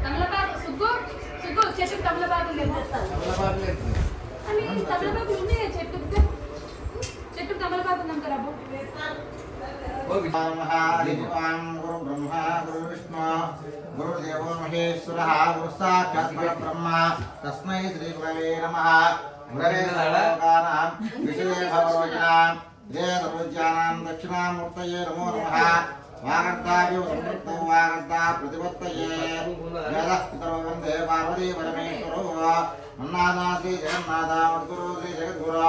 తమలపాకు సుగ్గు సుగ్గు చెట్టుకు తమలపాకులు తెంపేస్తాను. తమలపాకులు ఉన్నాయి చెట్టుకు చెట్టుకు తమలపాకులు తెంపరా గురు బ్రహ్మ గురు విష్ణు గురుదేవో మహేశ్వర గురు సాక్షాత్ బ్రహ్మ తస్మై శ్రీ గురవే నమః. గురవే సర్వలోకానాం విషయే భవరోజనాం జయ సర్వజ్ఞానాం దక్షిణామూర్తయే నమో నమః. వాగర్తాభ్యో సంవృత్తౌ వాగర్తా ప్రతిపత్తయే వేదః పితరో వందే పార్వతీ పరమేశ్వరో మన్నాదా శ్రీ జగన్నాథ మద్గురు శ్రీ జగద్గురు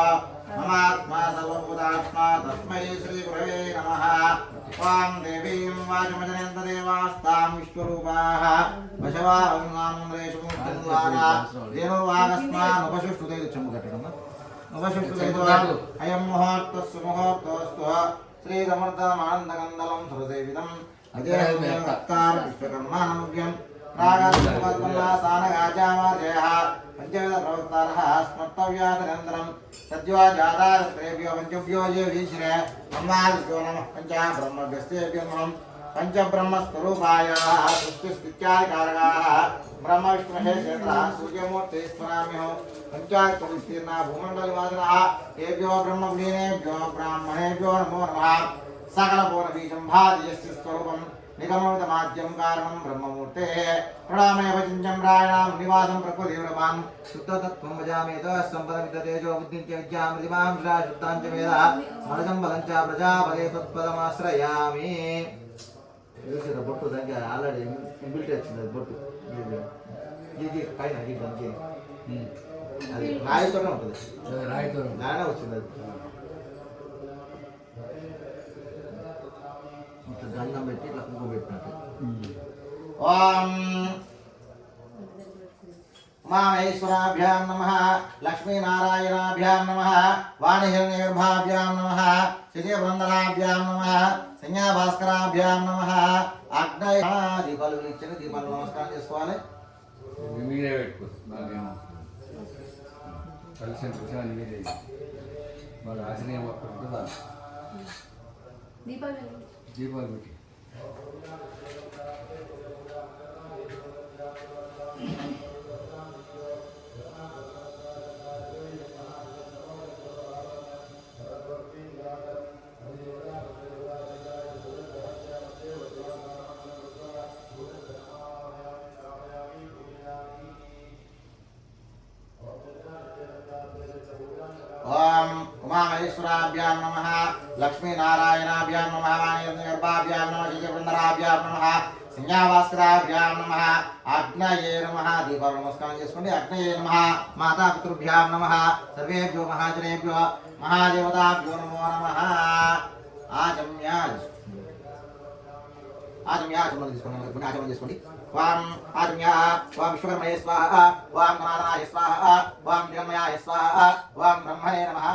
మమాత్మా సర్వభూతాత్మా తస్మై శ్రీ గురవే నమః. త్వాం దేవీం వాచమజనేంద్రదేవాస్తాం విశ్వరూపాః వశవాహంగాముంద్రేషు మూర్తిద్వారా ధేనుర్వాగస్మానుపశుష్టుతే చెమ్ముకట్టడమ్మా ఉపశుష్టుతే అయం ముహూర్తస్సు ముహూర్తోస్తు శ్రీరమర్దమానందగంధలం సురసేవితం అజయత్కార విశ్వకర్మానముఖ్యం రాగాసానగాచామాజయః పంచవేద ప్రవక్తారः స్మర్తవ్యాసనందరం సద్యో జాతారేభ్యో పంచభ్యో ఏ వీశ్రే బ్రహ్మాదిభ్యో నమః పంచ బ్రహ్మభ్యస్తేభ్యో నమః పంచబ్రహ్మస్వరూపాయ సృష్టిస్థిత్యాదికారకాः బ్రహ్మ విష్ణుమహేశ్వరः సూర్యమూర్తే స్మరామ్యహం పంచాక్షరవిస్తీర్ణ భూమండలివాసినः ఏభ్యో బ్రహ్మలీనేభ్యో బ్రాహ్మణేభ్యో నమో నమః. సకలపూర్ణబీజం భాదియస్య స్వరూపం నిగమోదమాద్యం కారణం బ్రహ్మమూర్తే ప్రణామయ భజించం రాయణాం నివాసం ప్రకృతివ్రమాన్ శుద్ధతత్వం భజామేత సంపదమిత తేజో బుద్ధించ విద్యామృతిమాం శుద్ధాంచ వేద మనజం బలంచ ప్రజాపదే తత్పదమాశ్రయామి. బొట్టు దానికి ఆల్రెడీ బిల్ట్ వచ్చింది అది బొట్టు ఇది పైన దానికి అది రాయితోనే ఉంటుంది రాయనే వచ్చింది అది ఇట్లా గంధం పెట్టి ఇట్లా కుంకుమ పెట్టినట్టు. ఓం ఉమామహేశ్వరాభ్యాం నమః లక్ష్మీనారాయణాభ్యాం నమః వాణిహిరణ్యగర్భాభ్యాం నమః శశివృందనాభ్యాం నమః సంజ్ఞాభాస్కరాభ్యాం నమః. అగ్నయ దీపాలు వెలిగించండి. దీపాలు నమస్కారం చేసుకోవాలి. మీరే పెట్టుకోవచ్చు కలిసి మీరే వాళ్ళు ఆశనీయం ఉంటుందా దీపాలు పెట్టి ఓం ఉమామహేశ్వరాభ్యాం నమః లక్ష్మీనారాయణాభ్యాం నమః వాణిహిరణ్యగర్భాభ్యాం నమః శశివృందనాభ్యాం నమః సంజ్ఞాభాస్కరాభ్యాం నమః. అగ్నయే నమః. దీపాలు నమస్కారం చేసుకోండి. అగ్నయే నమః. మాతాపితృభ్యాం నమః. సర్వేభ్యో మహాజనేభ్యో మహాదేవతాభ్యో నమో నమః. ఆచమ్యాచమనం తీసుకోండి. ఆచమనం చేసుకోండి. వాం ఆచమ్య వాం విశ్వకర్మయే స్వాహ వాం గణాధనాయ స్వాహ వాం జగన్మయాయ స్వాహ వాం బ్రహ్మణే నమః.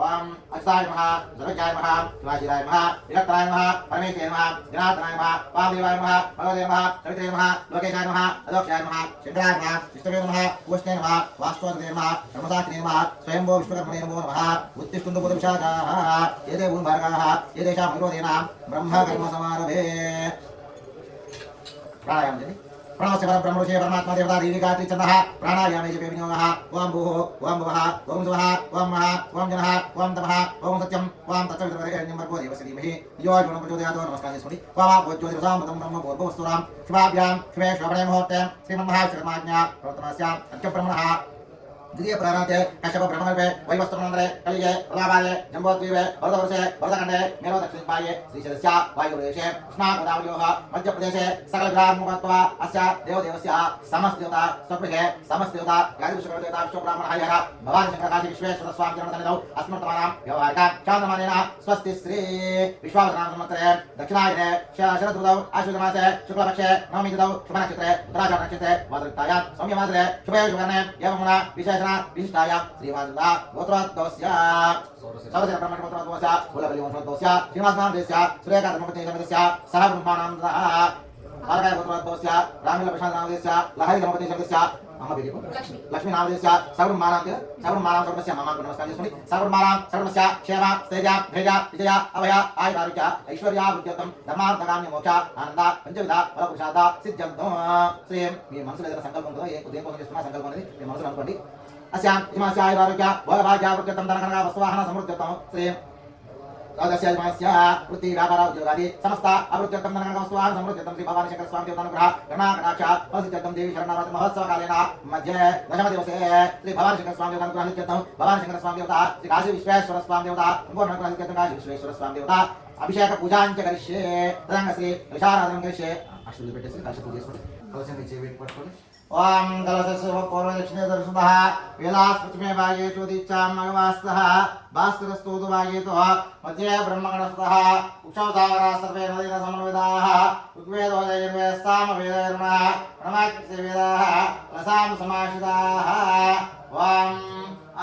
ఓం అచ్యుతాయ నమః సర్వజ్ఞాయ నమః శివాశిరాయ నమః విరక్తాయ నమః పరమేశ్వరాయ నమః జనార్దనాయ నమః వామదేవాయ నమః భగవతే నమః సవిత్రే నమః లోకేశాయ నమః అదోక్షాయ నమః చంద్రాయ నమః విష్ణవే నమః పూష్ణే నమః వాస్తవే నమః బ్రహ్మసాక్షిణే నమః స్వయంభో విష్ణుకర్మణే నమో నమః. ఉత్తిష్ఠन्तు పురుషాకాః ఏతే భూమిభారకాః ఏతేషాం విరోధేనాం బ్రహ్మ కర్మ సమారభే. ప్రాణాయామం చేయండి. ప్రణవస్య పరబ్రహ్మ ఋషే పరమాత్మ దేవతా దేవి గాయత్రీ ఛందః ప్రాణాయామే జపే వినియోగః. ఓం భూః ఓం భువః ఓం శువః ఓం మహః ఓం జనః ఓం తపః ఓం సత్యం ఓం తత్సవితుర్వరేణ్యం భర్గో దేవస్య ధీమహి ధియో యో నః ప్రచోదయాత్. నమస్కారం చేసుకోండి. వామాభోజ్యోతిరసామృతం బ్రహ్మ భూర్భువస్సురాం శుభాభ్యాం శుభే శ్రవణే ముహూర్తే శ్రీమన్మహావిష్ణుకర్మాజ్ఞా ప్రవర్తనస్య అత్యబ్రహ్మణः द्वितीय प्राणाते कश्यप ब्रह्मकल्पे वैवस्त्रमण्डले कलिगे प्रदाबाले जम्बोद्वीपे भरतवर्षे भरतखण्डे मेरो दक्षिणपाये श्रीशैलस्य वायुप्रदेशे कृष्णागोदावर्योः मध्यप्रदेशे सकलग्राममुखत्वा अस्य देवदेवस्य समस्तदेवता स्वगृहे समस्तदेवता यादिविश्वकर्मदेवता विश्वब्राह्मणः यः भवानी शङ्करकाशी विश्वेश्वरस्वामी जन्मसन्निधौ अस्मर्तमानां व्यवहारिकां चान्द्रमानेन स्वस्ति श्री विश्वावसनाम संवत्सरे दक्षिणायने शरदृतौ आश्विनमासे शुक्लपक्षे नवमी तिथौ शुभनक्षत्रे उत्तराषाढ नक्षत्रे वासविक्तायां सौम्यमासे शुभे शुभकर्णे एवमुना विशेषण विशिष्टायां श्रीमानन्दा गोत्रोद्भवस्य सर्वस्य ब्रह्मणोत्रोद्भवस्य कुलबलिवंशोद्भवस्य श्रीनिवासनामदेशस्य सूर्यकान्तमपतिसमितस्य सह ब्रह्मानन्दः भारकाय गोत्रोद्भवस्य रामिलप्रशान्तनामदेशस्य लहरिधर्मपतिसमितस्य అమ్మ పేరు లక్ష్మి. లక్ష్మీ నామదేశ సగుడు మానాంతి సగుడు మానాం సర్వస్య అమ్మకు నమస్కారం చేసుకోండి. సగుడు మానాం సర్వస్య క్షేమ స్థైర్య ధైర్య విజయ అభయ ఆయుర ఆరోగ్య ఐశ్వర్య వృద్ధ్యర్థం ధర్మార్థకామ్య మోక్ష ఆనంద పంచవిధ బల పురుషార్థ సిద్ధ్యంతో శ్రీం. మీ మనసులో ఏదైనా సంకల్పం ఉందో దేనికోసం చేస్తున్నా సంకల్పం అనేది మీ మనసులో అనుకోండి. అస్యాం ఇమాస్య ఆయుర ఆరోగ్య భోగభాగ్య వృద్ధ్యర్థం ధనకనక వస్తువాహన సమృద్ధ్యర్థం శ్రీం. రాజస్యాజమాస్య వృత్తి వ్యాపార ఉద్యోగాది సమస్త అభివృద్ధ్యర్థం ధనకనక వస్తువాహన సమృద్ధ్యర్థం శ్రీ భవాని శంకర స్వామి దేవతానుగ్రహ గణాకటాక్ష ఫలసిద్ధ్యర్థం దేవి శరణావతి మహోత్సవకాలేన మధ్య దశమ దివసే శ్రీ భవాని శంకర స్వామి దేవతానుగ్రహ సిద్ధ్యర్థం భవాని శంకర స్వామి దేవత శ్రీ కాశీ విశ్వేశ్వర స్వామి దేవత సంపూర్ణ సిద్ధ్యర్థం కాశీ విశ్వేశ్వర స్వామి దేవత అభిషేక పూజాంచ కరిష్యే తదంగ శ్రీ విశారాధనం కరిష్యే అక్షులు పెట్టేసి కలశ పూజ చేసుకోండి. కలశం చేయి పట్టుకోండి. ఓం కలశస్య పూర్వదక్షిణే దర్శనః వేలాస్పృతిమే భాగే చోదిచ్చాం మగవాస్తః భాస్కరస్తోదు భాగేతో మధ్యే బ్రహ్మగణస్తః ఉక్షౌతావరా సర్వే నదీన సమన్వితాః ఋగ్వేదో యజుర్వేదస్తామ వేదైర్మణః ప్రణవాక్యస్య వేదాః రసాం సమాశ్రితాః. ఓం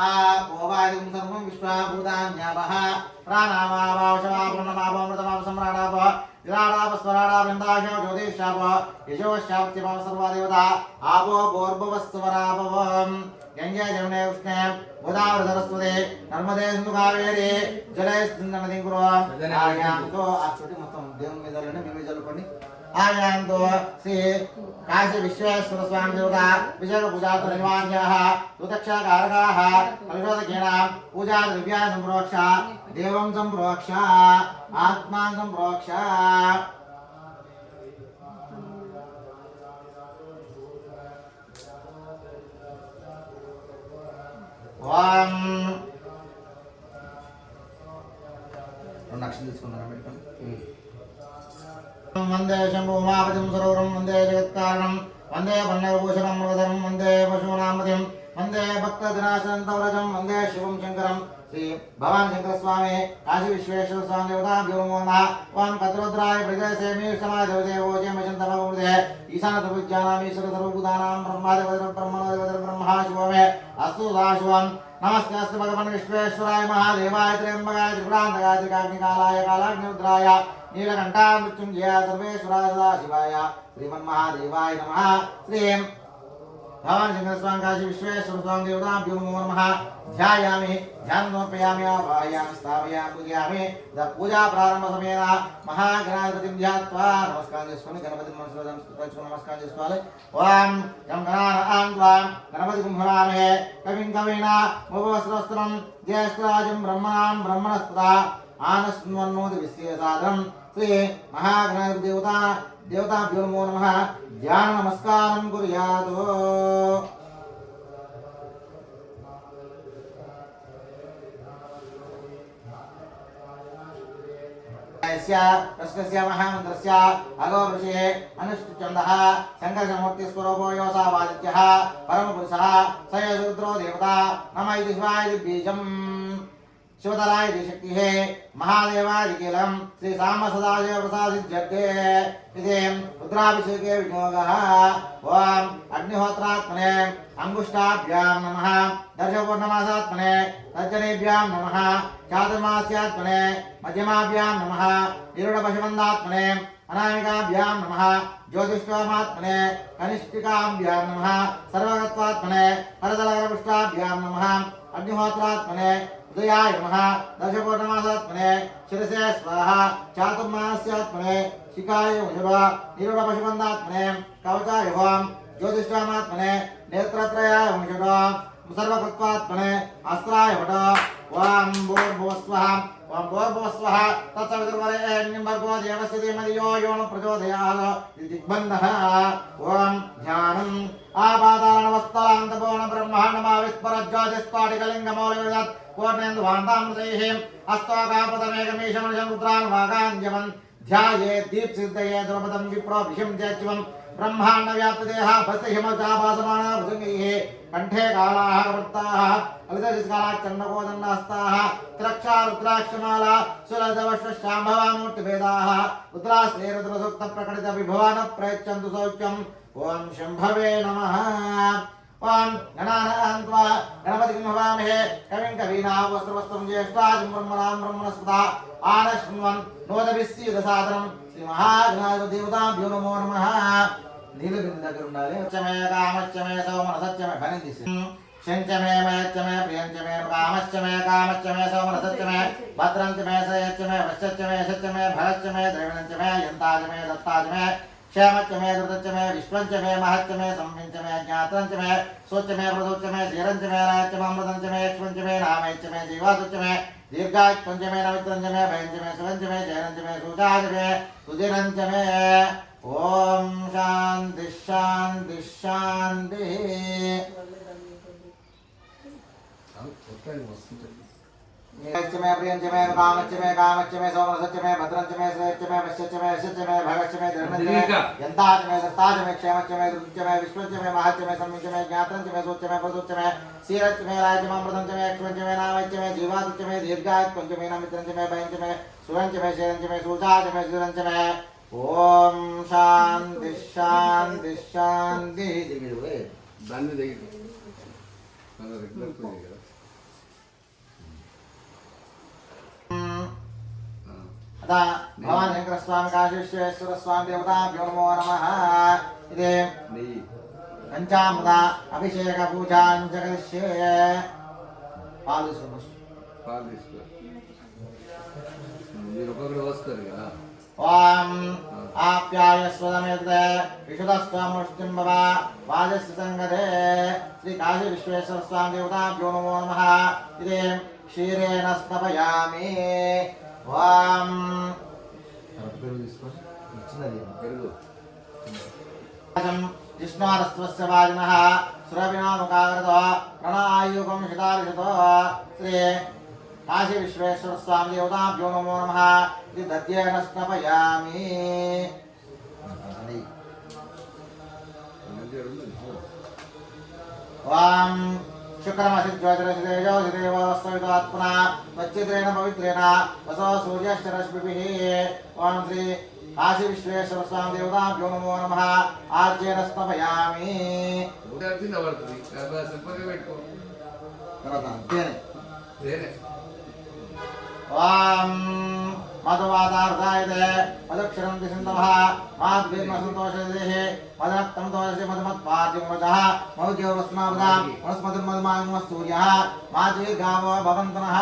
ఆపోవాదిం సర్వం విశ్వాభూతాన్యావః ప్రాణామావావశవా పూర్ణమావమృతమావ సమ్రాడావ విరాడావ స్వరాడావిందాశో జ్యోతిషావ యశోశాప్తిమావ సర్వాదేవతా ఆపో భోర్భువస్వరాభవం గంగే జమునే ఉష్ణే గోదావరి సరస్వతి నర్మదే సింధు కావేరి జలే నది గురు ఆయాంతో ఆ చోటి మొత్తం దేవుని మీద మీ మీద చల్లుకోండి. ఆయాంతో శ్రీ కాశీ విశ్వేశ్వర స్వామి దేవత విశేష పూజాతో నిర్వాణ్యాః దుదక్షకారకాః కలశోదకేన పూజా ద్రవ్యా సంప్రోక్ష దేవం సంప్రోక్ష ఆత్మాన్ సంప్రోక్ష. ఓం రెండు అక్షరం తీసుకున్నారా పెట్టుకోండి. వందే శంభు ఉమాపతిం సరోవరం వందే జగత్కారణం వందే పన్నరభూషణం మృగధరం వందే పశూనామతిం వందే భక్తజనాశనంతవ్రజం వందే శివం శంకరం. శ్రీ భవాని శంకర స్వామి కాశీ విశ్వేశ్వర స్వామి దేవతాభ్యో నమః. ఓం కద్రుద్రాయ ప్రజసేమి సమాయ దేవదేవోజే మచంతమృదే ఈశాన సర్వజ్ఞానామీశ్వర సర్వభూతానాం బ్రహ్మాదేవత బ్రహ్మణోదేవత బ్రహ్మా శివమే అస్తు సదాశివం. నమస్తే అస్తు భగవన్ విశ్వేశ్వరాయ మహాదేవాయ త్ర్యంబకాయ త్రిపురాంతకాయ త్రికాగ్నికాలాయ కాలాగ్నిరుద్రాయ నీలకంఠాయ మృత్యుంజయాయ సర్వేశ్వరాయ సదాశివాయ శ్రీమన్మహాదేవాయ నమః. శ్రీం భవాని శంకర స్వామి కాశీ విశ్వేశ్వర స్వామి దేవతాభ్యో నమః. ధ్యాయామి ధ్యానోపయామి ఆవాహయామి స్థాపయామి పూజయామి. పూజా ప్రారంభ సమయేన మహాగణాధిపతిం ధ్యాత్వా నమస్కారం చేసుకొని గణపతి మనసులో తలుచుకొని నమస్కారం చేసుకోవాలి. ఓం యం గణానాం త్వాం గణపతి కుంభవామహే కవిం కవీన ఉపవస్త్రం జ్యేష్ఠరాజం బ్రహ్మణాం బ్రహ్మణస్పద ఆనశృణ్వన్నోతి విశ్వేసాదరం. శ్రీ మహాగణాధిపతి దేవతాభ్యో నమో నమః. ధ్యాన నమస్కారం కుర్యాతు. కృష్ణస్య మహామంత్రస్య అగో ఋషిః అనుష్ఠుచందః శంకరమూర్తి స్వరూపో యోసావాదిత్యః పరమపురుషః స రుద్రో దేవతా నమ ఇది శివాయ బీజం శివతరాయ శక్తి మహాదేవాదికీలం శ్రీ సామ సదాశివ ప్రసాదిత్యర్థే ఇది రుద్రాభిషేకే వినియోగः. ఓం అగ్నిహోత్రాత్మనే అంగుష్టాభ్యాం నమః. దర్శపూర్ణమాసాత్మనే తర్జనేభ్యాం నమః. చాతుర్మాస్యాత్మనే మధ్యమాభ్యాం నమః. నిరుడపశుబంధాత్మనే అనామికాభ్యాం నమః. జ్యోతిష్ఠోమాత్మనే కనిష్ఠికాభ్యాం నమః. సర్వగత్వాత్మనే పరదలగరపుష్టాభ్యాం నమః. అగ్నిహోత్రాత్మనే ఉదయాయ నమః. దర్శపూర్ణమాసాత్మనే శిరసే స్వాహ. చాతుర్మాస్యాత్మనే శిఖాయ ముషుర. నిరుడపశుబంధాత్మనే కవచాయ ఓం. జ్యోతిష్ఠామాత్మనే నేత్రత్రయాయ ముషుర. సర్వకృత్వాత్మనే అస్త్రాయ వట. ఓం భూర్భువస్వః. ఓం భూర్భువస్వః తత్సవితుర్వరేణ్యం భర్గో దేవస్య ధీమహి యో యో న ప్రచోదయాత్. ఇది దిగ్బంధః. ఓం ధ్యానం ఆపాతాళనవస్థలాంతపోన బ్రహ్మాండమావిస్పరజ్యోతిస్ఫాటికలింగమౌలివిదత్ పూర్ణేందువాంతామృతైః అస్తోకాపతమేకమీశమనిశం రుద్రాన్ వాగాంజమన్ ధ్యాయే దీప్సిద్ధయే ద్రౌపదం విప్రోభిషం త్యజ్వం బ్రహ్మాండ వ్యాప్తదేహ భస్తిహిమచాపాసమాన భుజంగైః కంఠే కాళాః వృత్తాః లలితశిఖాలాచండకోదండాస్తాః త్రక్షా రుద్రాక్షమాల సులజవశ్శాంభవామూర్తిభేదాః రుద్రాశ్రీ రుద్రసూక్త ప్రకటిత విభవాన ప్రయచ్చంతు సౌఖ్యం. ఓం శంభవే నమః. ఓం గణానాం త్వా గణపతిం హవామహే కవిం కవీనావస్త్రవస్త్రం జ్యేష్ఠాజం బ్రహ్మణాం బ్రహ్మణస్పద ఆనశృణ్వన్ నోదభిస్సీదసాదరం. శ్రీ మహాగణాధిపతి దేవతాభ్యో నమో నమః. నీళ్ళ బిందు దగ్గర ఉండాలి. సత్యమే కామత్యమే సోమన సత్యమే పని తీసి శంచమే మయత్యమే ప్రియంచమే కామత్యమే కామత్యమే సోమన సత్యమే భద్రంచమే సయత్యమే వశ్చమే సత్యమే భరత్యమే ద్రవిణంచమే యంతాజమే దత్తాజమే క్షేమత్యమే ధృతత్యమే విశ్వంచమే మహత్యమే సంవించమే జ్ఞాతంచమే సూచ్యమే ప్రదూచ్యమే ధీరంచమే రాయత్యమృతంచమే యక్ష్మంచమే నామైత్యమే జీవాతుచ్యమే దీర్ఘాత్మంచమే నమిత్రంచమే భయంచమే శివంచమే జయనంచమే సూచాచమే సుధిరంచమే. ఓం శాంతి శాంతి శాంతి. మే ప్రియంచమే కామచ్యమే కామచ్యమే సోమన సత్యమే భద్రంచమే శ్రేయత్యమే వశ్యత్యమే యశత్యమే భగత్యమే ధర్మత్యమే యంతాచమే దత్తాచమే క్షేమత్యమే ధృత్యమే విశ్వంచమే మహత్యమే సంవించమే జ్ఞాతంచమే సూచ్యమే ప్రసూచ్యమే క్షీరత్యమే రాజ్యమృతంచమే యక్ష్మంచమే నామైత్యమే జీవాతుచ్యమే దీర్ఘాత్మంచమే నమిత్రంచమే భయంచమే సువంచమే శేరంచమే సూచాచమే సురంచమే. ఓం శాంతి శాంతి శాంతి. దాన్ని దగ్గర రెగ్యులర్ పూజ కదా. అదా భగవాన్ శంకర స్వామి కాశీశ్వరేశ్వర స్వామి దేవతాభ్యో నమో నమః. ఇదే నెయ్యి పంచామృత అభిషేక పూజాంచకరిష్యే. పాలు తీసుకోండి. పాలు తీసుకో. మీరు ఒక్కొక్కరు వస్తారు కదా. ఓం ఆప్యాయస్వదమేతే విశుద్ధస్వాముష్టిం భవ వాజస్య సంగతే. శ్రీ కాశీ విశ్వేశ్వర స్వామి దేవతాభ్యో నమో నమః. ఇదే క్షీరేణ స్థాపయామి. ఓం పెరుగు తీసుకొని ఇచ్చినది పెరుగు విష్ణోరస్వస్య వాజినః సురభినాముకాగరతో ప్రణాయుగం శితారిషతో. శ్రీ కాశీ విశ్వేశ్వర స్వామి దేవతాభ్యో నమో నమః. ఇది దద్యేన స్నపయామి. ఓం శుక్రమసి జ్యోతిరసిదేజోసిదేవస్వితాత్మన స్వచ్ఛిద్రేణ పవిత్రేణ వసో సూర్యశ్చరశ్మిభిః. ఓం శ్రీ కాశీ విశ్వేశ్వర స్వామి దేవతాభ్యో నమో నమః. ఆర్జేన స్నపయామి. ఓం మధువాదార్థాయతే మధుక్షరం దిశంతమః మాద్వీర్మసంతోషదేః మదనక్తం తోషసి మధుమత్పాద్యముజః మౌజ్యవస్మావదాం వనస్పతిర్మధుమాగమస్తూర్యః మాద్వీర్గావో భవంతనః.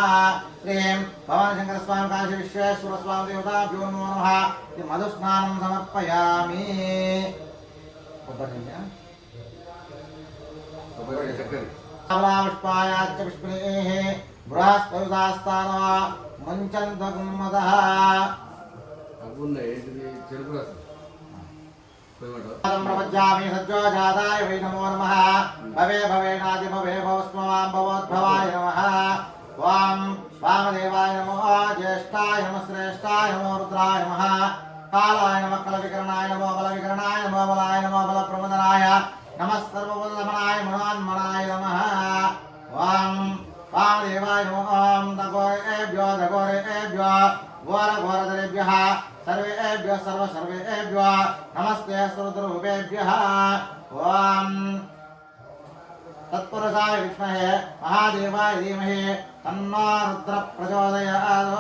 శ్రీం భవాని శంకర స్వామి కాశీ విశ్వేశ్వర స్వామి దేవతాభ్యో నమో నమః. ఇది మధుస్నానం సమర్పయామి. పుష్పాయాచ్చ పుష్పిణీః బృహస్పతిదాస్తాన మంచంతగుమ్మదః. ప్రపంచామి సజ్జోజాతాయ వై నమో నమః. భవే భవేనాది భవే భవస్మవాం భవోద్భవాయ నమః. ఓం వామదేవాయ నమో జ్యేష్ఠాయ నమః శ్రేష్ఠాయ నమో రుద్రాయ నమః. కాలాయ నమః కలవికరణాయ నమో బలవికరణాయ నమో బలాయ నమో బలప్రమదనాయ నమః సర్వబలమనాయ మనోన్మనాయ నమః. ఓం వామదేవాయ నమో. ఓం దఘోరేభ్యో దఘోరేభ్యో ఘోరఘోరధరేభ్యః సర్వేభ్యో సర్వేభ్యో నమస్తే స్తోత్రరూపేభ్యః. ఓం తత్పురుషాయ విద్మహే మహాదేవాయ ధీమహి తన్నో రుద్ర ప్రచోదయాత్.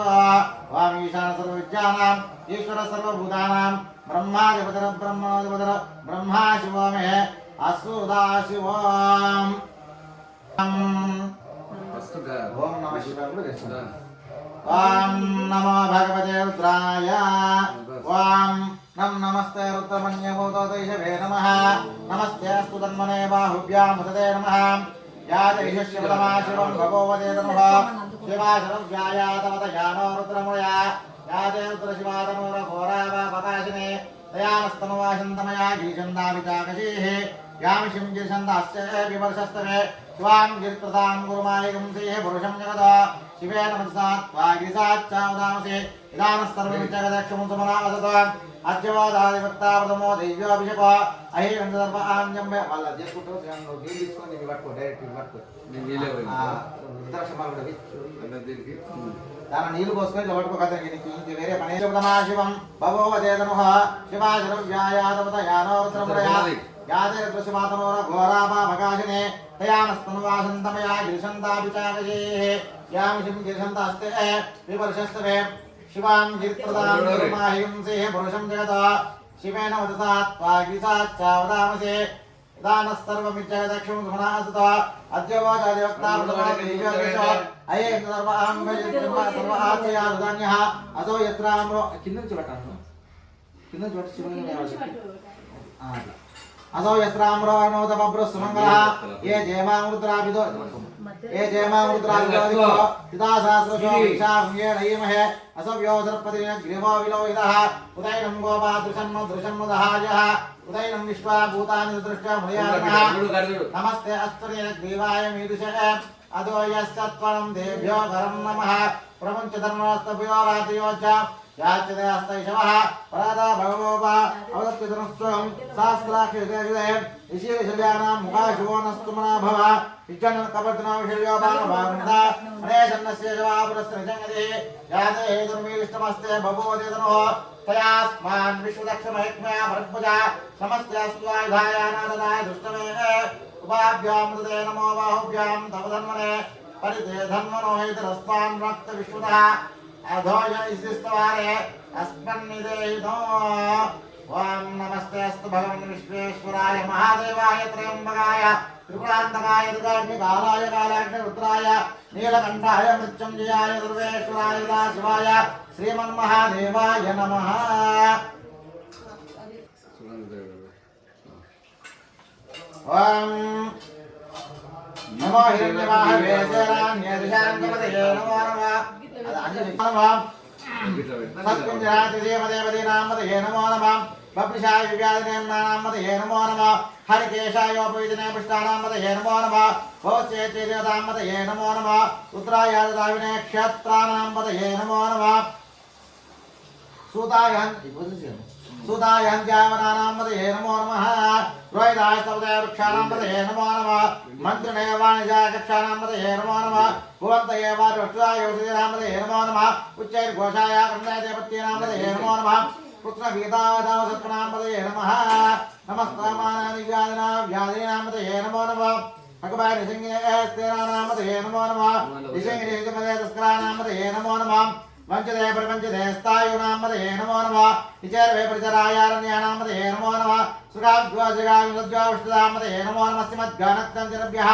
ఓం ఈశాన సర్వవిద్యానాం ఈశ్వర సర్వభూతానాం బ్రహ్మాధిపతిర బ్రహ్మణోధిపతిర బ్రహ్మా శివో మే అసుదాశివోం. ఓం నమః శివాయ. ఓం నమో భగవతే రుద్రాయ. ఓం నమస్తే రుద్రమన్యభూతోదైషవే నమః. నమస్తే అస్తు తన్మనే బాహుభ్యాముదతే నమః. యాదైష శివతమా శివం భగవతే నమః. శివాశరం వ్యాయాతవత యానో రుద్రముయా యాదే రుద్ర శివాతమోర ఘోరావాపకాశినే దయానస్తమవాశంతమయా గీషందావిచాకశీః. యామిషిం గిరిశందాశ్చ వివర్షస్తవే శివాం గిరికృతాం గురుమాయకం శ్రీః పురుషం జగదో శివేన మనసాత్వా గిరిసాచ్చావదామసి ఇదానస్తర్వం జగదక్షము సమనావసతో అర్జవోదాదిభక్తావృతమో దైవ్యోభిషేకో అహిరంజదర్భ ఆంజంబే. వాళ్ళు చేసుకుంటూ నీళ్ళు తీసుకొని దీన్ని పట్టుకో డైరెక్ట్ పట్టుకో దాని నీళ్ళు పోసుకొని ఇలా పట్టుకో కదా. ఇంక వేరే పని శివం భవోదేతనుః శివాశరవ్యాయాదవత యానోరుద్రమురయా యాదే రుద్రశివాతమోర ఘోరాపాపకాశినే దయానస్తనువాసంతమయా గిరిశందాభిచాకశీః. యామిషిం గిరిశంతాస్తే వివర్షస్తవే శివాం గిరికృతాం గురుమాహిం శ్రీః పురుషం జగతో शिवेन वदसात्वागिसाच्चावदामसे दानस्सर्वमिज्जगदक्षं सुमनासुता अद्य वाचादिवक्तावदमादेशो अये सर्वां सर्वाचयादन्यः असो यत्राम्रो కింద నుంచి పట్టాను కింద నుంచి పట్టి శివలింగం అట్లా असो यस्राम्रो नोदमब्रु सुमंगलः ये जयमामृतराभिदो ये जयमामृतराभिदो पिता सहस्रशो विशाम्ये नयीमहे असो व्योसरपतिन ग्रीवो विलोहितः उदैनं गोपादृशन्नो दृशन्मुदहायः उदैनं विश्वा भूतानि दृष्ट्वा मुदयानः नमस्ते अस्तुरेण ग्रीवाय मीदुषे अदो यस्त्वनं देभ्यो वरं नमः प्रपञ्चधर्मस्तभ्यो रातयोच याचदस्तैशवः परादा भगवोपा अवदत्यतनुस्त्वं शास्त्राक्षिदेशुदेव ऋषिविशल्यानां मुखाशुवोनस्तुमना भव इच्छन् कपद्नाविशल्योपानभावनिदा अनेशन्नस्य जवापुरस्त्रजङ्गतिः याते हेतुर्मीलिष्टमस्ते भवोदेतनुः तयास्मान् विश्वदक्षमहिक्मया भरद्भुजा नमस्तेऽस्त्वायुधायानादनाय दुष्टमे उपाभ्यां मृते नमो बाहुभ्यां तव धन्वने परिते धन्वनो हेतरस्मान् रक्तविश्वतः अधोय इस्तवारे अस्मन्निदेहितो ओम नमस्ते अस्तु भगवन् विश्वेश्वराय महादेवाय त्र्यंबकाय त्रिपुरान्तकाय दुर्गाग्निकालाय कालाग्नि रुद्राय नीलकण्ठाय मृत्युञ्जयाय सर्वेश्वराय शिवाय श्रीमन्महादेवाय नमः ओम नमो हिरण्यवाहवे शरण्यदिशाङ्गपतये नमो नमः सत्कुञ्जरातिदेवदेवदीनामदये नमो नमः बब्लिशाय विव्याधिनेम्नामदये नमो नमः हरिकेशायोपविजने पुष्टानामदये नमो नमः भवश्चेत्येदेवतामदये नमो नमः उत्तरायादाविने क्षत्राणामदये नमो नमः सूतायन्त्यावनानामदये नमो नमः रोहितास्तवदयवृक्षाणामदये नमो नमः मन्त्रिणे वाणिज्यकक्षाणामदये नमो नमः भुवन्तये वारुष्टायोषधीनामदये नमो नमः उच्चैर्घोषाय कन्यादेवत्यानामदये नमो नमः पुत्रगीतावदावसत्पनामदये नमः नमस्तामानादिव्याधिना व्याधीनामदये नमो नमः भगवान् निसिंहेस्तेनामदये नमो नमः निसिंहनिजमदे तस्करानामदये नमो नमः वंचदे प्रपंचदे स्थायुनामदये नमो नमः विचरवे प्रचरायारण्यानामदये नमो नमः सुगाभ्योजगाविद्वाविष्टदामदये नमो नमः श्रीमद्गानक्तञ्जनभ्यः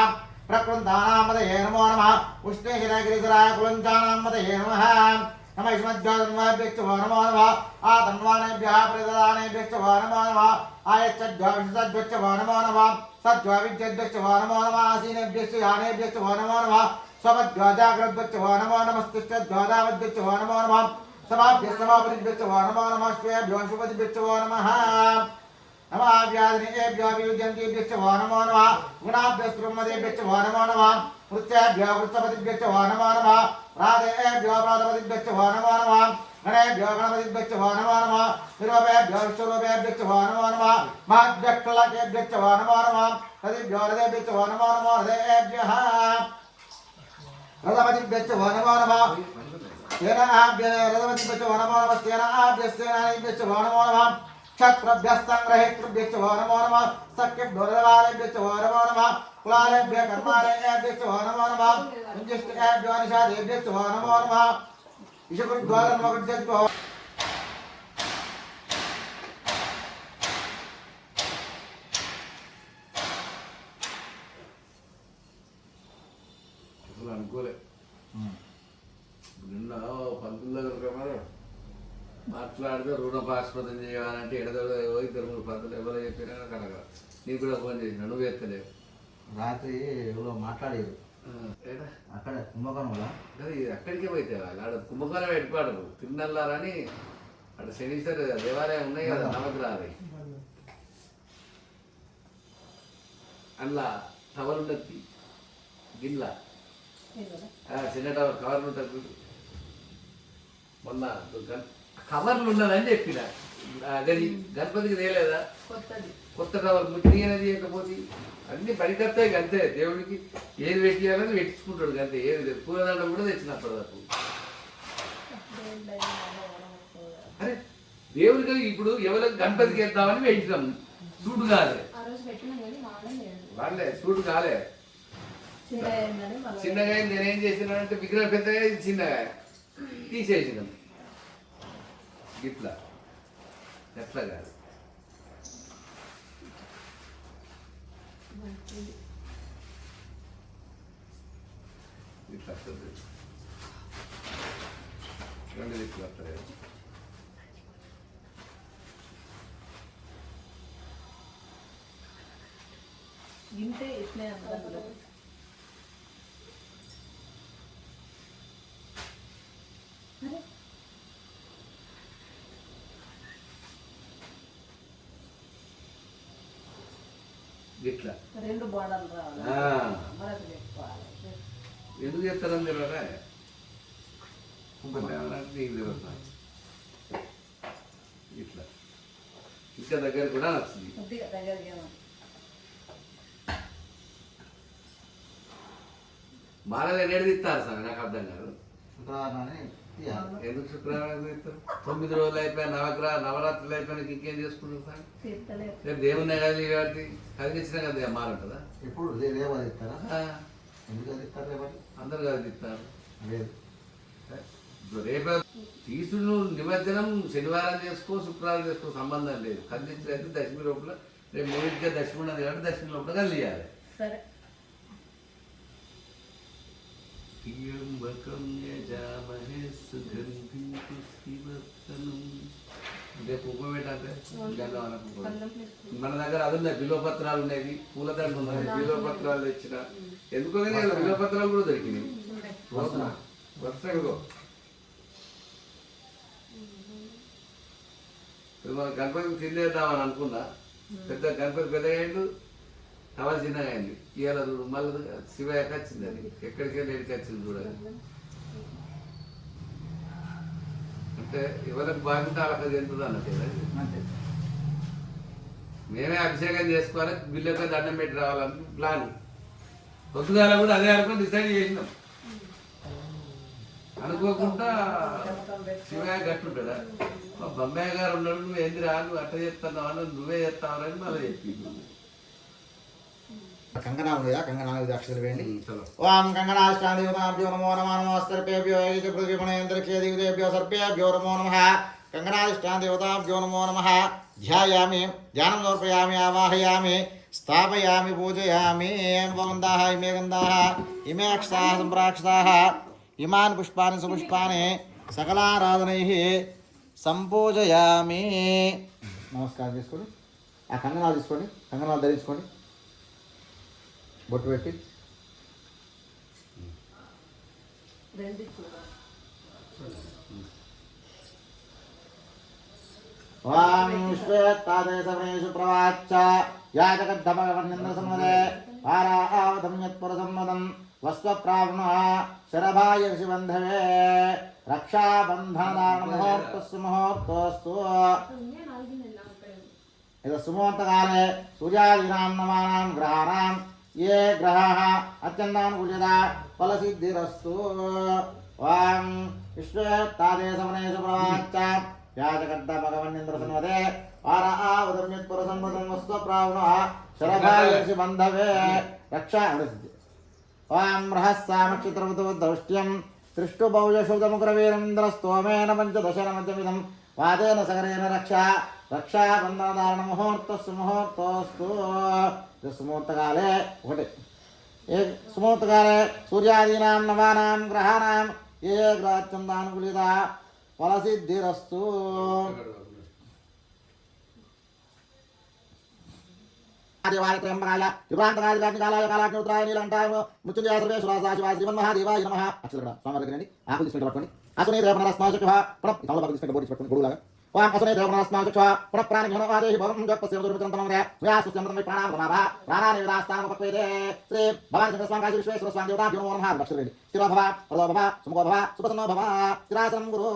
प्रकृन्तानामदये नमो नमः उष्णेशिरगिरिधराय कुलञ्चानामदये नमः नमः युष्मद्वादन्वाभ्यश्च वो नमो नमः आतन्वानेभ्यः प्रददानेभ्यश्च वो नमो नमः आयच्छद्वाविष्टद्भ्यश्च वो नमो नमः सद्वाविद्यद्भ्यश्च वो नमो नमः आसीनेभ्यश्च यानेभ्यश्च वो नमो नमः स्वपद्वाजाग्रद्भ्यश्च वो नमो नमस्तिष्ठद्वादावद्भ्यश्च वो नमो नमः सभाभ्यः सभापतिभ्यश्च वो नमो नमः श्वेभ्यो शुभतिभ्यश्च वो नमः नमः व्याधिनेभ्यो वियुज्यन्तेभ्यश्च वो नमो नमः गुणाभ्यस्त्रुमदेभ्यश्च वो नमो नमः वृत्तेभ्यो वृत्तपतिभ्यश्च वो नमो नमः राधेभ्यो राधपतिभ्यश्च वो नमो नमः गणेभ्यो गणपतिभ्यश्च वो नमो नमः विरूपेभ्यो विश्वरूपेभ्यश्च वो नमो नमः महद्भ्यक्लकेभ्यश्च वो नमो नमः रतिभ्यो रथेभ्यश्च वो नमो नमः रथेभ्यः रथपतिभ्यश्च वो नमो नमः रथपतिभ्यश्च वो नमो नमः सेनाभ्यश्च वो नमो नमः क्षत्रभ्यस्तङ्ग्रहेतृभ्यश्च वो नमो नमः सख्यभ्यो रथवालेभ्यश्च वो नमो नमः कुलालेभ्यः कर्मालेभ्यश्च वो नमो नमः कुञ्जिष्ठेभ्यो निषादेभ्यश्च वो नमो नमः ईशकुरुद्वारन्मकृत्यभ्यो అనుకోలే నిన్న పంతుల దగ్గర మరి మాట్లాడితే రుణపాస్పదం చేయాలంటే ఎడదొడ ఇద్దరు మూడు పంతులు ఎవరో చెప్పినా కనుక నీకు కూడా ఫోన్ చేసిన నువ్వు ఎత్తలేవు రాత్రి ఎవరో మాట్లాడారు అక్కడ కుంభకోణంలో అది అక్కడికే పోతే వాళ్ళు ఆడ కుంభకోణం పెట్టుకోడు తిరునల్లారని అక్కడ శనీశ్వర దేవాలయం ఉన్నాయి కదా నవగ్రహాలు అందులో టవర్ ఉండద్ది గిన్నెల చిన్న టవర్ కవర్లు ఉంటుంది మొన్న కవర్లు ఉన్నదని చెప్పిన గది గణపతికి తేలేదా కొత్త టవర్ ముట్టినది ఇకపోతే అన్ని పనికొస్తాయి అంతే దేవుడికి ఏది పెట్టియాలని పెట్టించుకుంటాడు అంతే ఏది లేదు పూలదండం కూడా తెచ్చినప్పుడు దాకా అరే దేవుడికి ఇప్పుడు ఎవరికి గణపతికి వెళ్తామని పెట్టినాం సూటు కాలే వాళ్ళే సూటు కాలే చిన్నగా నేనేం చేసినానంటే విగ్రహం పెద్దగా చిన్నగా తీసేసినాం ఇట్లా ఎట్లా కాదు వస్తుంది రెండు దిక్కులు వస్తాయి ఇంతే ఇట్లే అంటారు ఇట్లా రెండు బోర్డర్లు రావాలి ఎందుకు చేస్తారని తెలియదా నీకు తెలియదు ఇట్లా ఇంకా దగ్గర కూడా నచ్చింది మాలలు ఎన్నడు తీస్తారు సార్ నాకు అర్థం కాదు ఎందుకు శుక్రవారం తీస్తారు 9 రోజులు అయిపోయి నవరాత్రులు అయిపోయినాక ఇంకేం చేసుకుంటారు సార్ రేపు దేవుని కదిలి కాబట్టి కదిలించినా కదా మాల ఉంటుందా ఇప్పుడు అందరు కదిలిస్తారు రేపు తీసుడు నిమజ్జనం శనివారం చేసుకో శుక్రవారం చేసుకో సంబంధం లేదు కదిలించిన అయితే దశమి లోపల రేపు 3కే దశమి ఉన్నది కాబట్టి దశమి లోపల కదిలియాలి సరే రేపు ఉపమేటంటే మన దగ్గర అది ఉన్నాయి బిల్వపత్రాలు ఉన్నాయి పూలదండ ఉన్నాయి బిల్వపత్రాలు తెచ్చిన ఎందుకో కానీ బిల్వపత్రాలు కూడా దొరికినాయి వస్తాడు మనం గణపతికి తిందేద్దామని అనుకున్నా పెద్ద గణపతి పెద్దగా అయిండు టవల్ చిన్నగా అయింది ఇవాళ చూడు మళ్ళీ శివయ్యకి వచ్చింది అది ఎక్కడికి వెళ్ళి ఎక్కడికి వచ్చింది చూడాలి అంటే ఎవరికి బాగుంటే వాళ్ళకి తింటుంది అన్నట్టు మేమే అభిషేకం చేసుకోవాలి బిల్లుకి దండం పెట్టి రావాలని ప్లాన్ పొద్దుగాల కూడా అదే అనుకుని డిసైడ్ చేసినాం అనుకోకుండా శివయ్య గట్టుంటాడా మా బొమ్మాయి గారు ఉన్నాడు నువ్వు ఏంది రా నువ్వు అట్ట చేస్తున్నావు అని నువ్వే చేస్తావని మళ్ళీ చెప్పింది కంగనాలు లేదా కంగనాలు అక్షరాలు వేయండి ఓం కంగనాష్టాదేవతాభ్యో నమో నమః నమస్తర్పేభ్యో పృథివీమణేంద్రక్షేదిదేభ్యో సర్పేభ్యో నమో నమః కంగనాష్టాదేవతాభ్యో నమో నమః ధ్యాయామి ధ్యానం సమర్పయామి ఆవాహయామి స్థాపయామి పూజయామి అనుభవందాః ఇమే గంధాః ఇమే అక్షతాః సంప్రాక్షతాః ఇమాన్ పుష్పాని సుపుష్పాని సకలారాధనైః సంపూజయామి. నమస్కారం చేసుకోండి. ఆ కంగనాలు తీసుకోండి, కంగనాలు ధరించుకోండి, బొట్టు పెట్టి ఓం విశ్వేత్తాదేశమేషు ప్రవాచ్చ యాజగద్ధమగవర్ణేంద్రసంవదే వారావతం యత్పురసంవదం వస్త్రప్రావణ శరభాయ ఋషిబంధవే రక్షాబంధనముహూర్తస్సు ముహూర్తోస్తు ఇది సుముహూర్తకాలే సూర్యాదీనాం నవానాం గ్రహాణాం ये ग्रहाः अत्यन्तानुकूल्यता फलसिद्धिरस्तु. ओं विश्वेत्तादेशमनेषु प्रवाच्च याजकर्ता भगवन्निन्द्रसन्वदे वारावतम्यत्पुरसंवदं वस्त्वप्रावणः शरभायर्षि बन्धवे रक्षा. ओं रहस्सामक्षित्रवतो दौष्ट्यं त्रिष्टुभौजशुभमुग्रवीरेन्द्रस्तोमेन पञ्चदशनमजमिदं वादेन सकरेण रक्षा रक्षाबन्धनधारणमुहूर्तस्सु मुहूर्तोऽस्तु. सुमुहूर्तकाले ఒకటి सुमुहूर्तकाले सूर्यादीनां नवानां ग्रहाणां ये ग्रहाचन्दानुकूलिता फलसिद्धिरस्तु. देवाय त्र्यंबकाय त्रिपुरांतकाय कालाय कालाग्निउत्राय नीलकंठाय मृत्युंजय सर्वेश्वराय शिवाय श्रीमन्महादेवाय नमः. అక్షరాలు స్వామివారికి రండి. ఆకులు తీసుకొని పట్టుకోండి. అసుని దేవనరస్మాచక్ష పునః తల బాగా తీసుకొని బోడి పట్టుకొని గొడుగులాగా. ఓం అసుని దేవనరస్మాచక్ష పునః ప్రాణిఘనవాదేహి భవం జపస్య దుర్మిత్రంతమరే వ్యాసుస్యంతం ప్రాణాం భవ ప్రాణాని విదాస్తానం ఉపపేదే శ్రీ భవాని శంకరస్వామి కాశీ విశ్వేశ్వర స్వామి దేవతాభ్యో నమో నమః. అక్షరాలు రండి. స్థిరో భవ ప్రదో భవ సుముఖో భవ సుప్రసన్నో భవ స్థిరాసనం గురు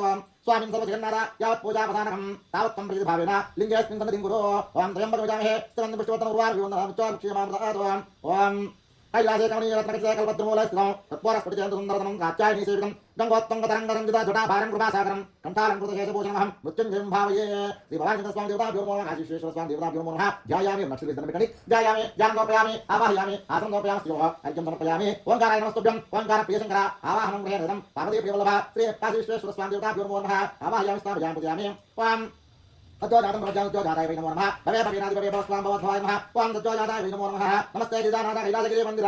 स्वामीं सर्वजगन्नाथ यावत् पूजापसानकं तावत् तं प्रीतिभावेन लिङ्गेऽस्मिन् सन्निधिं कुरु. ओं त्र्यम्बकं यजामहे स्थिरं पुष्पवतं उर्वारुकं ओं कैलासे कमनीयरत्नकस्य कल्पद्रुमूलस्थितं तत्पोरस्फुटितसुन्दरतमं कात्यायनी सेवितं गङ्गोत्तङ्गतरङ्गरञ्जिता जटाभारं कृपासागरं कण्ठालङ्कृतशेषभूषणमहं मृत्युञ्जयं भावये. श्रीभवानीशङ्करस्वामी देवताभ्यो नमः. काशीविश्वेश्वरस्वामी देवताभ्यो नमः. ध्यायामि नक्षत्रेन्द्रमिकटि ध्यायामि ध्यानमर्पयामि आवाहयामि आसनं समर्पयामि स्योः अर्घ्यं समर्पयामि. ओङ्काराय नमस्तुभ्यं ओङ्कार प्रियशङ्कर आवाहनं गृहे हृदं पार्वती प्रियवल्लभ श्री काशीविश्वेश्वरस्वामी देवताभ्यो नमो नमः. आवाहयामि स्थापयामि पूजयामि. ओं तत्त्वजातं प्रज्ञानत्वजाताय वै नमो नमः. भवे भवेनादिभवे भवस्वां भवद्भवाय नमः. ओं तत्त्वजाताय वै नमो नमः. नमस्ते गिरिजानाथ कैलासगिरिमन्दिर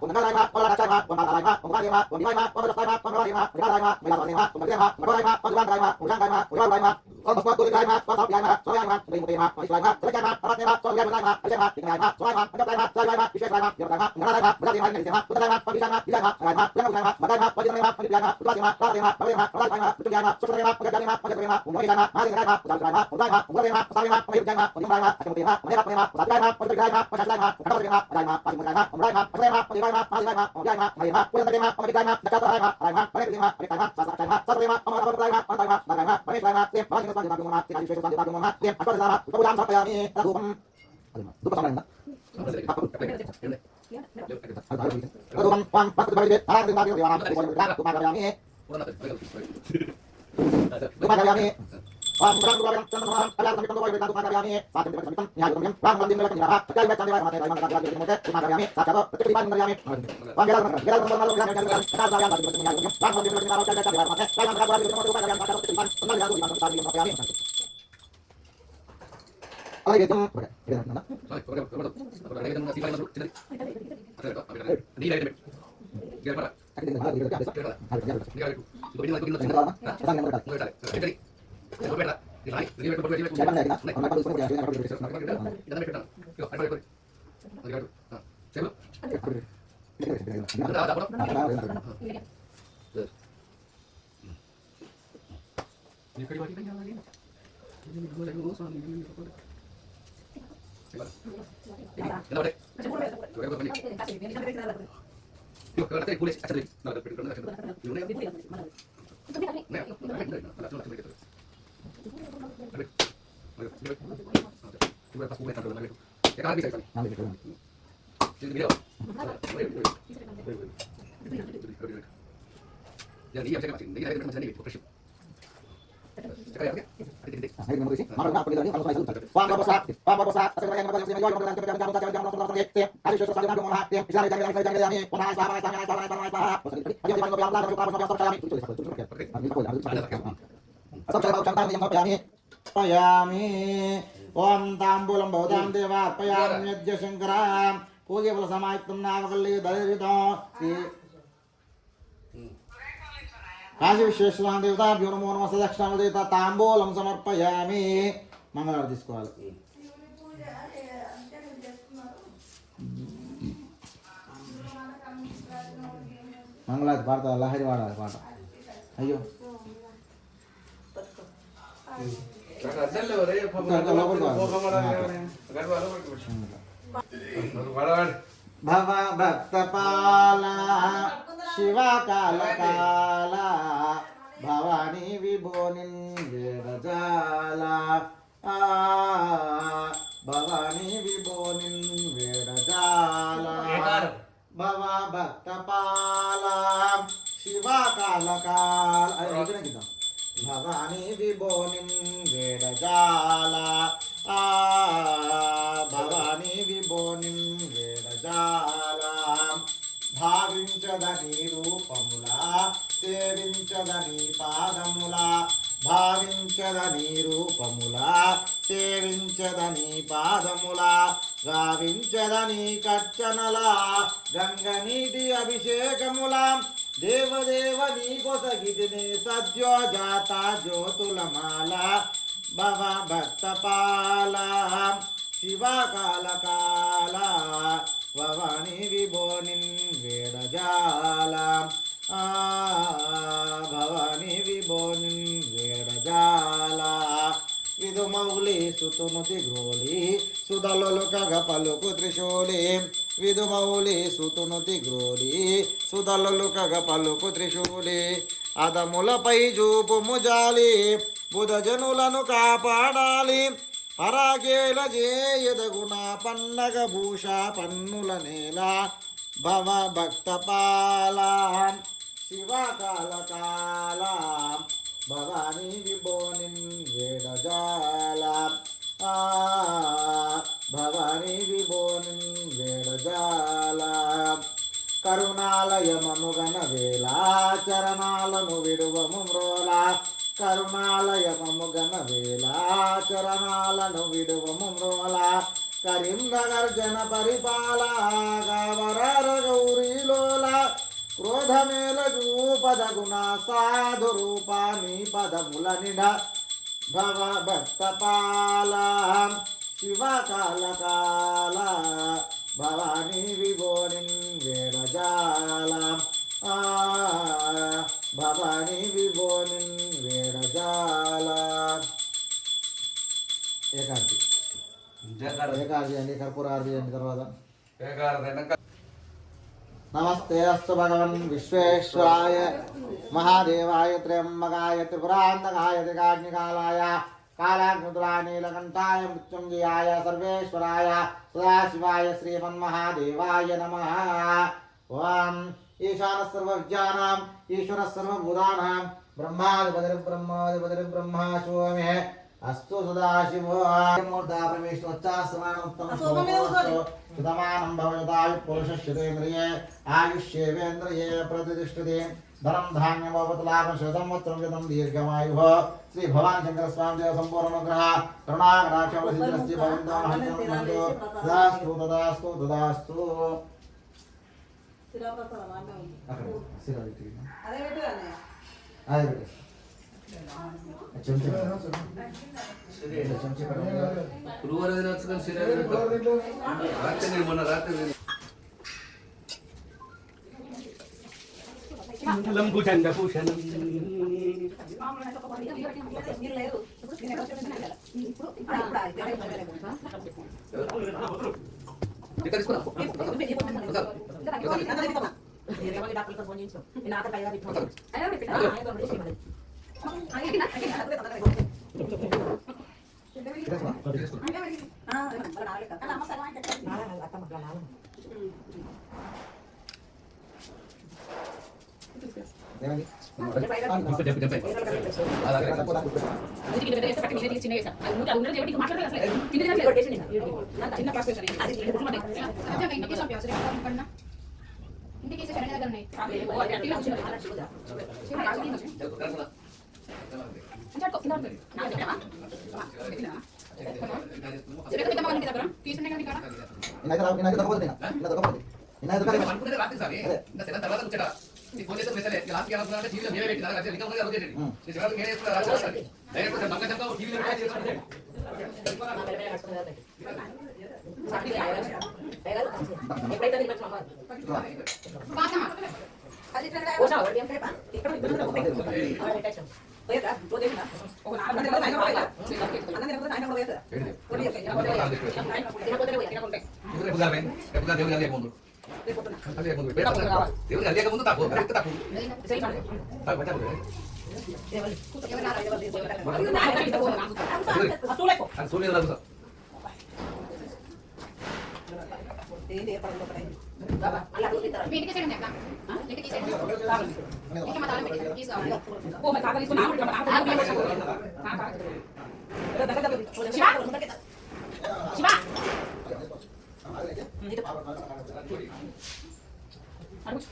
ఓం తాంబూలం భవతాం దేవార్పయామి యజ్ఞ శంకరాం పూజఫల సమాయుక్తం నాగవల్లి దరితం శ్రీ కాశీ విశ్వేశ్వర దేవతాభ్యో నమో నమః దక్షిణామదేవత తాంబూలం సమర్పయామి. మంగళవారం తీసుకోవాలి. మంగళవారం పాడతా లహరి వాడాలి పాట. అయ్యో భవ భక్తపాల శివకాలకాల భవానీ విభోనిన్ వేడజాల భవానీ విభోనిన్ వేడజాల భవ భక్తపాల శివకాలకాల భవానీ విభోనిన్ వేడజాల భవానీ విభోనిన్ వేడజాల భావించదని రూపములా సేవించదని పాదములా భావించదని రూపములా సేవించదని పాదములా గావించదని కచ్చనలా గంగ నీటి అభిషేకములా దేవదేవ నీ కొసగిదినే సద్యోజాత జ్యోతులమాల భవ భక్తపాల శివకాలకాల భవానీ విభోనిన్ వేడజాల భవానీ విభోనిన్ వేడజాల విధుమౌలి సుతునుతి గ్రోలి సుధలలు కగ పలుకు త్రిశూలి విధుమౌలి సుతునుతి గ్రోలి సుధలలు కగ పలుకు త్రిశూలి అదములపై చూపుము జాలి బుధజనులను కాపాడాలి పరాగేల జేయదగుణ పన్నగ భూష పన్నుల నేల భవ భక్తపాల శివకాలకాల భవానీ విభోనిన్ వేడజాల భవానీ విభోనిన్ వేడజాల కరుణాలయమముగన వేళ చరణాలను విడువము మ్రోల కరుణాలయమముగన వేళ చరణాలను విడువము మ్రోల కరీంనగర్ జన పరిపాల గవరర గౌరీలోల క్రోధమేల చూపదగుణ సాధు రూపాని పదముల నిడ భవ భక్తపాల శివకాలకాల భవానీ విభోనిన్ వేడజాల భవానీ విభోనిన్ వేడజాల. ఏకాంతి ఏకాంతి అండి కర్పూరారతి అండి. తర్వాత నమస్తే అస్తు భగవన్ విశ్వేశ్వరాయ మహాదేవాయ త్ర్యంబకాయ త్రిపురాంతకాయ త్రికాగ్నికాలాయ కాలాగ్నిద్రా నీలకంఠాయ మృత్యుంజయాయ సర్వేశ్వరాయ సదాశివాయ శ్రీమన్మహాదేవాయ నమః. ఓం ఈశాన సర్వ విద్యానాం ఈశ్వర సర్వభూతానాం బ్రహ్మాధిపతిర్బ్రహ్మాధిపతిర్బ్రహ్మా శోమే అస్తు సదాశివో మూర్ధా ప్రవేశోచ్చాస్తమానం భవతాయు పురుషశ్రుతేంద్రియే ఆయుష్యేవేంద్రియే ప్రతిష్ఠితే ధనం ధాన్యమవతు లాభం శతమత్రం విధం దీర్ఘమాయు శ్రీ భవాన్ శంకర స్వామి దేవ సంపూర్ణనుగ్రహ కరుణాకటాక్షవలసిద్రస్తి భవంతో తదాస్తు తదాస్తు తదాస్తు. అదే పెట్టేసి భూషణం అయినా పెట్టినా ఏమండి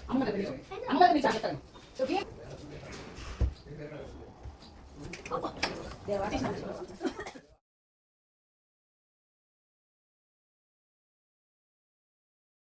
అమ్మ